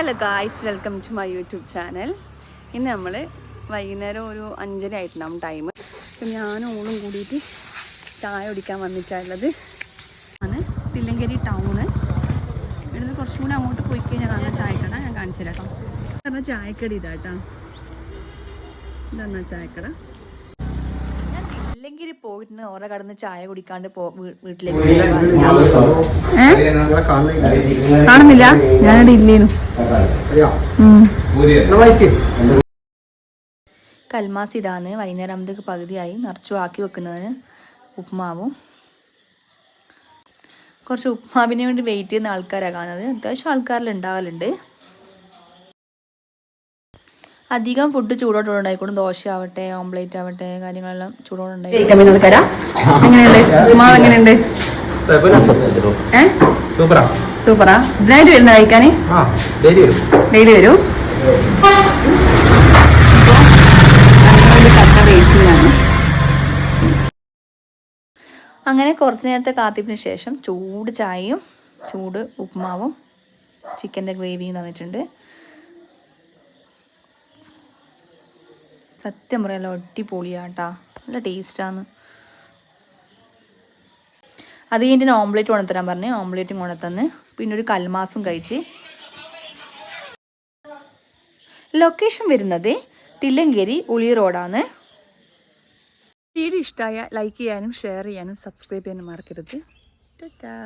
Hello guys, welcome to my YouTube channel. ഇന്ന് നമ്മൾ വൈകുന്നേരം ഒരു 5:30 ആയിട്ടുണ്ടാവും ടൈം. അപ്പം ഞാനും ഓളും കൂടിയിട്ട് ചായ കുടിക്കാൻ വന്നിട്ടുള്ളത് ആണ് തില്ലങ്കേരി ടൗണ്. ഇവിടുന്ന് കുറച്ചും കൂടി അങ്ങോട്ട് പോയി കഴിഞ്ഞാൽ നല്ല ചായക്കട ഞാൻ കാണിച്ചു തരാം കേട്ടോ. പറഞ്ഞ ചായക്കട ഇതാട്ടോ, ഇതെന്നാ ചായക്കട. തില്ലങ്കേരി പോയിട്ട് ഓരോ കടന്ന് ചായ കുടിക്കാണ്ട് വീട്ടിലേക്ക് കാണുന്നില്ല. ഞാനിവിടെ ഇല്ലേനു. കൽമാസ് ഇതാണ്. വൈകുന്നേരം ആകുമ്പോഴത്തേക്ക് പകുതിയായി. നിറച്ചു ആക്കി വെക്കുന്നതിന് ഉപ്മാവും. കുറച്ച് ഉപ്മാവിന് വേണ്ടി വെയിറ്റ് ചെയ്യുന്ന ആൾക്കാരാണ് കാണുന്നത്. അത്യാവശ്യം ആൾക്കാരിൽ ഉണ്ടാകലുണ്ട്. അധികം ഫുഡ് ചൂടോടെ ഉണ്ടായിക്കോളും. ദോശ ആവട്ടെ, ഓംപ്ലേറ്റ് ആവട്ടെ, കാര്യങ്ങളെല്ലാം ചൂടോടെ ഉണ്ടായി. ഉപ്മാവ് എങ്ങനെയുണ്ട്? സൂപ്പറാ. ഇതിനായിട്ട് വരുന്ന കഴിക്കാൻ ഡെയിലി വരും. അങ്ങനെ കുറച്ച് നേരത്തെ കാത്തിപ്പിന് ശേഷം ചൂട് ചായയും ചൂട് ഉപ്മാവും ചിക്കൻ്റെ ഗ്രേവിയും തന്നിട്ടുണ്ട്. സത്യം പറയാലോ, അടിപൊളിയാട്ടാ, നല്ല ടേസ്റ്റാണ്. അത് കഴിഞ്ഞിട്ട് ഓംപ്ലേറ്റ് കൊണ്ടുത്തരാൻ പറഞ്ഞ് ഓംപ്ലേറ്റും കൊണ്ടുത്തന്ന് പിന്നെ ഒരു കൽമാസും കഴിച്ച്. ലൊക്കേഷൻ വരുന്നത് തില്ലങ്കേരി ഉളി റോഡാണ്. വീഡിയോ ഇഷ്ടമായ ലൈക്ക് ചെയ്യാനും ഷെയർ ചെയ്യാനും സബ്സ്ക്രൈബ് ചെയ്യാനും മറക്കരുത്. ടാറ്റാ.